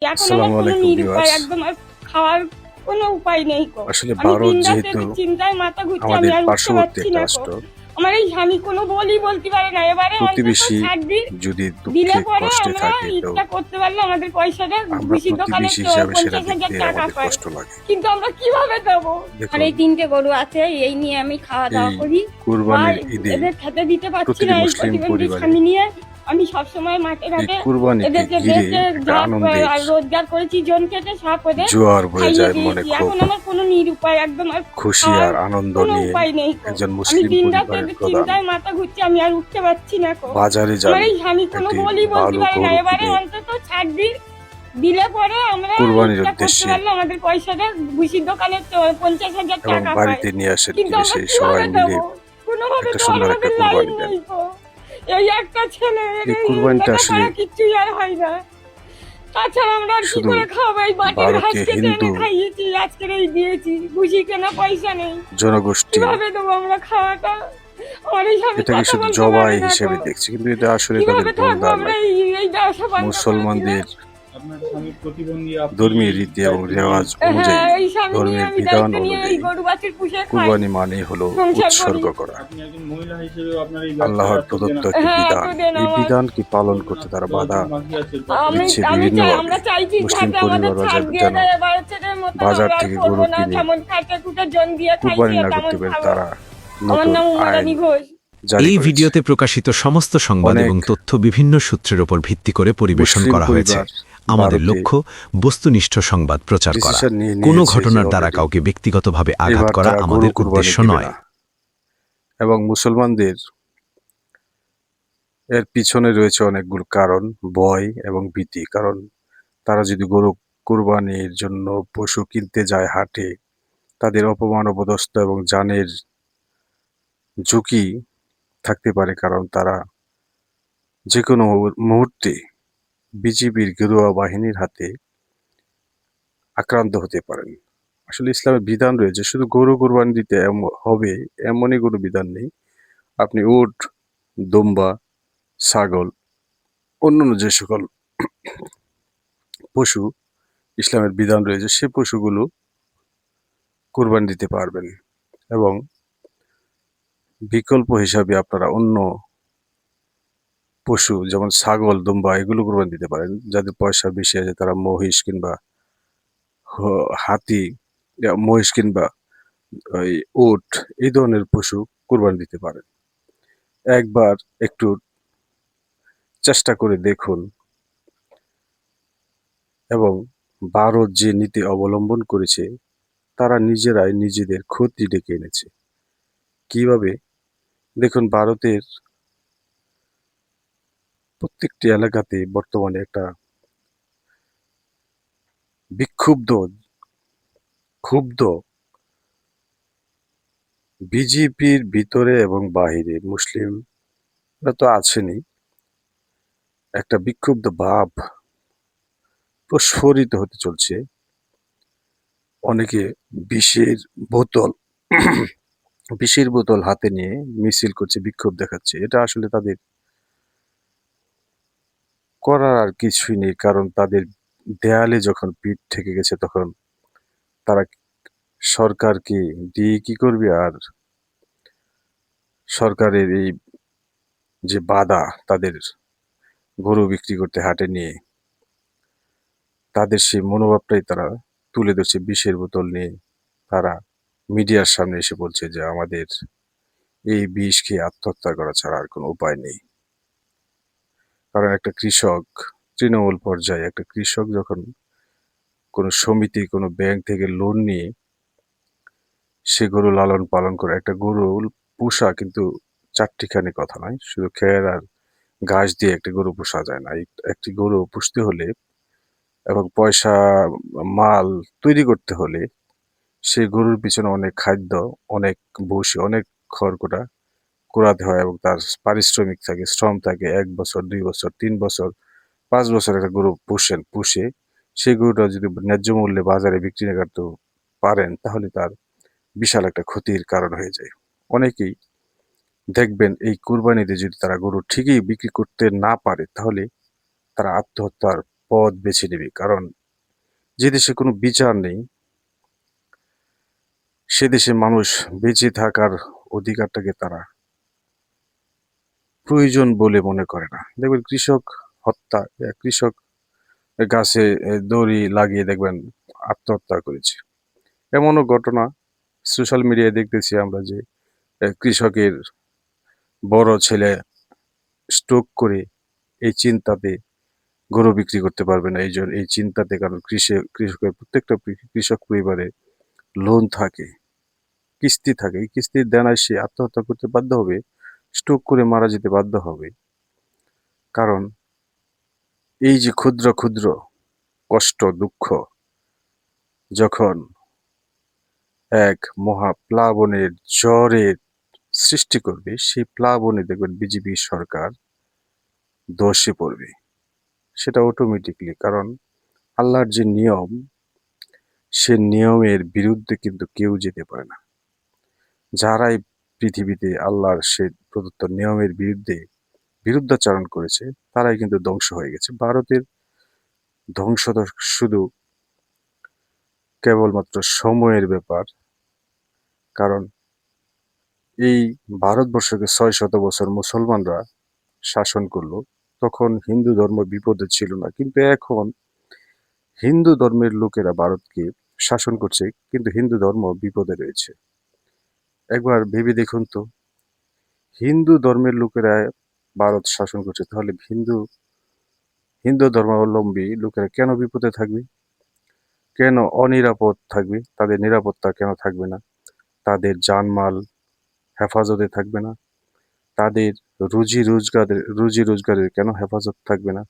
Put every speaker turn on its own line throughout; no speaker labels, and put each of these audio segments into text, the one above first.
এখন আমার
আসসালামু
কোনো
আলাইকুম
নিরুপায়
ভিউয়ার্স।
একদম আর খাওয়ার কোনো উপায় নেই কো।
আসলে
আমি
ভারত
দিনরাত
যেহেতু
চিন্তায় মাথা ঘুরছে, আমি
আমাদের
আর উঠতে
পার্শ্ববর্তী
পারছি
একটা
না কো।
রাষ্ট্র,
আমার এই স্বামী কোনো বলতে পারে না, এবারে অন্তত
প্রতিবেশী
ছাড় দিন,
যদি
দিলে
দুঃখে
পরে
কষ্টে
আমরা
থাকে তো
ইচ্ছা করতে পারলে আমাদের পয়সাটা
আমরা
ভুসির দোকানে
প্রতিবেশী হিসাবে সেটা
50,000
দেখতে
টাকা
আমাদের
পাই,
কষ্ট লাগে।
কিন্তু আমরা কিভাবে দেবো? আর
দেখুন,
এই 3টে গরু আছে, এই নিয়ে আমি খাওয়া
এই
দাওয়া করি। আর
কুরবানির ঈদে
এদের খেতে দিতে পারছি
প্রতিটি
না, এই
মুসলিম
প্রতিবন্ধী
পরিবারে
স্বামী নিয়ে আমি সবসময় মাঠে
এই
ঘাটে
কুরবানিকে
এদেরকে
ঘিরে
বেচে
একটা
যা
আনন্দের
আর রোজগার করেছি জন খেটে সব ওদের
জোয়ার বয়ে
খাইয়ে
যায় মনে,
দিয়েছি।
খুব
এখন আমার কোনো নিরুপায় একদম আর
খুশি
খাওয়ার
আর আনন্দ
কোনো
নিয়ে
উপায় নেই কো।
একজন
আমি
মুসলিম
দিনরাত
পরিবারের প্রধান
চিন্তায় মাথা ঘুরছে, আমি আর উঠতে পারছি না কো।
বাজারে যান
আমার এই স্বামী কোনো
একটি
বলতে
ভালো
পারে না,
গরু
এবারে
কিনে
অন্তত ছাড় দিন, দিলে পরে আমরা
কুরবানির
ইচ্ছা করতে
উদ্দেশ্যে
পারলে আমাদের পয়সাটা ভুসির দোকানে 50,000
এবং
টাকা পাই,
বাড়িতে নিয়ে আসেন,
কিন্তু
কিনে
আমরা
সেই সবাই
কিভাবে
মিলে
দেবো? কোনোভাবে
একটা
দেওয়ার
সুন্দর একটা
আমাদের লাইন
কুরবানি দেন।
নেই গো। এই একটা ছেলে,
এই
এর
কুরবানিটা আসলে
লেখাপড়া কিচ্ছুই আর হয় না। তাছাড়া আমরা আর কি
শুধু
করে খাওয়াবো? এই মাটির ঘাস
ভারতীয়
কেটে এনে
হিন্দু
খাইয়েছি, আজকের এই দিয়েছি, ভুসি কেনা পয়সা নেই।
জনগোষ্ঠী
কিভাবে দেবো আমরা খাওয়াটা? আমার এই স্বামী
এটাকে
কথা
শুধু
বলতে পারে
জবাই
না
হিসেবে
গো।
দেখছে, কিন্তু এটা আসলে তাদের
কিভাবে থাকবো
ভুলধারণা।
আমরা? এই ব্যবসা বন্ধ করে দিলে।
মুসলমানদের
আপনার স্বামী প্রতিবন্ধী, আপনি
ধর্মীয়
এই
রীতি এবং
দায়িত্ব নিয়ে
রেওয়াজ
হ্যাঁ,
অনুযায়ী,
এই স্বামী নিয়ে
ধর্মের
আমি
বিধান
দায়িত্ব নিয়ে এই
অনুযায়ী
গরু বাছুর পুষে খাই,
কুরবানি মানে হলো
সংসার করি।
উৎসর্গ করা,
আপনি একজন মহিলা হিসেবে আপনার এই ব্যবসায়
আল্লাহর
এত
প্রদত্ত
দেনা
একটি
হ্যাঁ,
বিধান।
তো দেন
এই
আমার।
বিধানকে পালন করতে তারা বাধা
10 জন বাকি আছে, কত
আমি
দিচ্ছে
আমি চাই,
বিভিন্নভাবে।
আমরা চাইছি
মুসলিম
যাতে আমাদের
পরিবার
ছাড় দিয়ে
যেন
দেয়, এবার ছেলের মতন
বাজার
আমরা আর
থেকে
করবো
গরু
না,
কিনে
যেমন খাটে খুটে জন দিয়ে খাইছি
কুরবানি না
তেমন
করতে পারে,
খাবো।
তারা
আমার
নতুন
নাম
আইন
উমারানী ঘোষ।
জারি
এই
করেছে।
ভিডিওতে প্রকাশিত সমস্ত সংবাদ
অনেক
এবং তথ্য বিভিন্ন সূত্রের উপর ভিত্তি করে পরিবেশন
মুসলিম
করা হয়েছে।
পরিবার
আমাদের
ভারতে
লক্ষ্য বস্তুনিষ্ঠ সংবাদ প্রচার করা।
ডিসিশন নিয়ে
কোনো
নিয়েছে যে
ঘটনার দ্বারা
অলরেডি
কাউকে ব্যক্তিগতভাবে আঘাত
এবার
করা
তারা গরু
আমাদের
কুরবানি
উদ্দেশ্য
দিবে
নয়।
না, এবং মুসলমানদের এর পিছনে রয়েছে অনেকগুলো কারণ, ভয় এবং ভীতি। কারণ তারা যদি গরু কুরবানির জন্য পশু কিনতে যায় হাটে, তাদের অপমান অপদস্থ এবং জানের ঝুঁকি থাকতে পারে, কারণ তারা যে কোনো মুহূর্তে বিজিবির গেরুয়া বাহিনীর হাতে আক্রান্ত হতে পারেন। আসলে ইসলামের বিধান রয়েছে, শুধু গরু কুরবানি দিতে হবে এমনই কোনো বিধান নেই। আপনি উট, দুম্বা, ছাগল, অন্যান্য যে সকল পশু ইসলামের বিধান রয়েছে সে পশুগুলো কুরবানি দিতে পারবেন, এবং বিকল্প হিসাবে আপনারা অন্য পশু যেমন ছাগল, দুম্বা এগুলো কুরবানি দিতে পারেন। যাদের পয়সা বেশি আছে তারা মহিষ কিংবা হাতি, মহিষ কিংবা ওই উট এই ধরনের পশু কুরবানি দিতে পারেন। একবার একটু চেষ্টা করে দেখুন, এবং ভারত যে নীতি অবলম্বন করেছে তারা নিজেরাই নিজেদের ক্ষতি ডেকে এনেছে। কিভাবে? দেখুন, ভারতের প্রত্যেকটি এলাকাতে বর্তমানে একটা বিক্ষুব্ধ, ক্ষুব্ধ বিজেপির ভিতরে এবং বাহিরে মুসলিমরা তো আছেনই, একটা বিক্ষুব্ধ ভাব প্রস্ফুরিত হতে চলছে। অনেকে বিষের বোতল বিষের বোতল হাতে নিয়ে মিছিল করছে, বিক্ষোভ দেখাচ্ছে। এটা আসলে তাদের করার আর কিছুই নেই, কারণ তাদের দেয়ালে যখন পিঠ ঠেকে গেছে তখন তারা সরকারকে দিয়ে কি করবে? আর সরকারের এই যে বাধা, তাদের গরু বিক্রি করতে হাটে নিয়ে, তাদের সেই মনোভাবটাই তারা তুলে ধরছে বিষের বোতল নিয়ে। তারা মিডিয়ার সামনে এসে বলছে যে আমাদের এই বিষ খেয়ে আত্মহত্যা করা ছাড়া আর কোনো উপায় নেই। কারণ একটা কৃষক, তৃণমূল পর্যায়ে একটা কৃষক যখন কোনো সমিতি, কোনো ব্যাংক থেকে লোন নিয়ে সে গরু লালন পালন করে, একটা গরু পোষা কিন্তু চারটিখানি কথা নয়, শুধু খের আর ঘাস দিয়ে একটা গরু পোষা যায় না। একটি গরু পুষতে হলে এবং পয়সা, মাল তৈরি করতে হলে সেই গরুর পিছনে অনেক খাদ্য, অনেক ভুসি, অনেক খড়কুটা কুড়াতে হয়, এবং তার পারিশ্রমিক থাকে, শ্রম থাকে। ১ বছর, ২ বছর, ৩ বছর, ৫ বছর একটা গরু পুষে সেই গরুটা যদি ন্যায্য মূল্যে বাজারে বিক্রি না করতে পারেন, তাহলে তার বিশাল একটা ক্ষতির কারণ হয়ে যায়। অনেকেই দেখবেন এই কুরবানিতে যদি তারা গরু ঠিকই বিক্রি করতে না পারে, তাহলে তারা আত্মহত্যার পথ বেছে নেবে। কারণ যে দেশে কোনো বিচার নেই, সে দেশে মানুষ বেঁচে থাকার অধিকারটাকে তারা প্রয়োজন বলে মনে করে না। দেখবেন কৃষক হত্যা, কৃষক গাছে দড়ি লাগিয়ে দেখবেন আত্মহত্যা করেছে। এমনও ঘটনা সোশ্যাল মিডিয়ায় দেখতেছি আমরা যে কৃষকের বড় ছেলে স্ট্রোক করে এই চিন্তাতে গরু বিক্রি করতে পারবে না, এই চিন্তাতে। কারণ কৃষকের প্রত্যেকটা কৃষক পরিবারে লোন থাকে, কিস্তি থাকে। এই কিস্তির দেনায় সে আত্মহত্যা করতে বাধ্য হবে, স্ট্রোক করে মারা যেতে বাধ্য হবে। কারণ এই যে ক্ষুদ্র ক্ষুদ্র কষ্ট দুঃখ যখন এক মহাপ্লাবনের ঝড়ের সৃষ্টি করবে, সেই প্লাবনে দেখবেন বিজেপি সরকার ধসে পড়বে, সেটা অটোমেটিকলি। কারণ আল্লাহর যে নিয়ম, সে নিয়মের বিরুদ্ধে কিন্তু কেউ যেতে পারে না। যারাই পৃথিবীতে আল্লাহর সে প্রদত্ত নিয়মের বিরুদ্ধাচরণ করেছে, তারাই কিন্তু ধ্বংস হয়ে গেছে। ভারতের ধ্বংস তো শুধু কেবলমাত্র সময়ের ব্যাপার। কারণ এই ভারতবর্ষকে 600 বছর মুসলমানরা শাসন করলো, তখন হিন্দু ধর্ম বিপদে ছিল না। কিন্তু এখন হিন্দু ধর্মের লোকেরা ভারতকে শাসন করছে, কিন্তু হিন্দু ধর্ম বিপদে রয়েছে। একবার ভেবে দেখুন তো, হিন্দু ধর্মের লোকেরা ভারত শাসন করছে, তাহলে হিন্দু ধর্মাবলম্বী লোকেরা কেন বিপদে থাকবে, কেন অনিরাপদ থাকবে, তাদের নিরাপত্তা কেন থাকবে না, তাদের জানমাল হেফাজতে থাকবে না, তাদের রুজি রোজগারের কেন হেফাজত থাকবে না?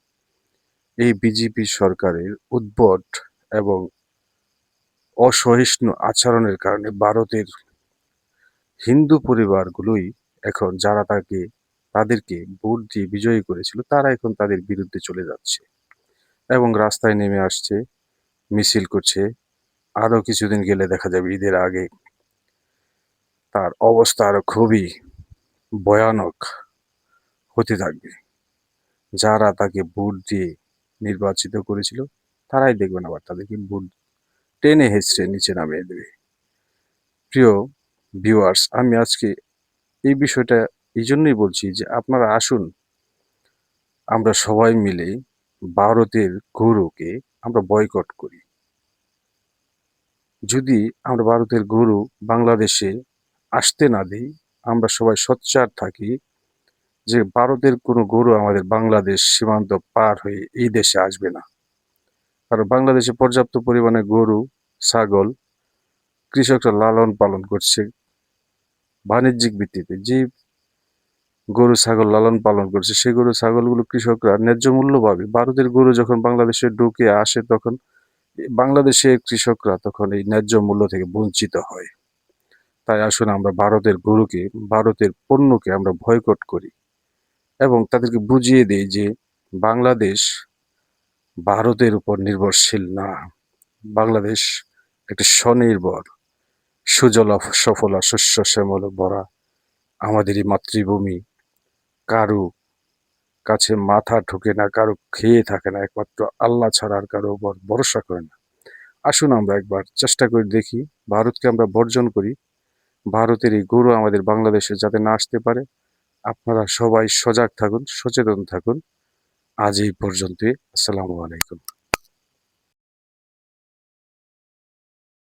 এই বিজেপি সরকারের উদ্ভট এবং অসহিষ্ণু আচরণের কারণে ভারতের হিন্দু পরিবারগুলোই এখন, যারা তাদেরকে ভোট দিয়ে বিজয়ী করেছিল, তারা এখন তাদের বিরুদ্ধে চলে যাচ্ছে এবং রাস্তায় নেমে আসছে, মিছিল করছে। আরো কিছুদিন গেলে দেখা যাবে ঈদের আগে তার অবস্থা আরো খুবই ভয়ানক হতে থাকবে। যারা তাকে ভোট দিয়ে নির্বাচিত করেছিল, তারাই দেখবেন আবার তাদেরকে ভোট টেনে হেঁচড়ে নিচে নামিয়ে দেবে। প্রিয় ভিউয়ার্স, আমি আজকে এই বিষয়টা এই জন্যই বলছি যে আপনারা আসুন, আমরা সবাই মিলে ভারতের গরুকে আমরা বয়কট করি। যদি আমরা ভারতের গরু বাংলাদেশে আসতে না দিই, আমরা সবাই সোচ্চার থাকি যে ভারতের কোনো গরু আমাদের বাংলাদেশ সীমান্ত পার হয়ে এই দেশে আসবে না। কারণ বাংলাদেশে পর্যাপ্ত পরিমাণে গরু ছাগল কৃষকরা লালন পালন করছে বাণিজ্যিক ভিত্তিতে। যে গরু ছাগল লালন পালন করছে, সেই গরু ছাগলগুলো কৃষকরা ন্যায্য মূল্য পাবে। ভারতের গরু যখন বাংলাদেশে ঢুকে আসে, তখন বাংলাদেশের কৃষকরা তখন এই ন্যায্য মূল্য থেকে বঞ্চিত হয়। তাই আসুন আমরা ভারতের গরুকে, ভারতের পণ্যকে আমরা বয়কট করি এবং তাদেরকে বুঝিয়ে দেই যে বাংলাদেশ ভারতের উপর নির্ভরশীল না। বাংলাদেশ একটি স্বনির্ভর, সুজলা সফলা শস্য শ্যামল ভরা আমাদেরই মাতৃভূমি। কারো কাছে মাথা ঠুকে না, কারো খেয়ে থাকে না, একমাত্র আল্লাহ ছাড়া আর কারো উপর ভরসা করে না। আসুন আমরা একবার চেষ্টা করে দেখি, ভারতকে আমরা বর্জন করি, ভারতের এই গরু আমাদের বাংলাদেশে যাতে না আসতে পারে। আপনারা সবাই সজাগ থাকুন, সচেতন থাকুন। আজ এই পর্যন্তই। আসসালামু আলাইকুম।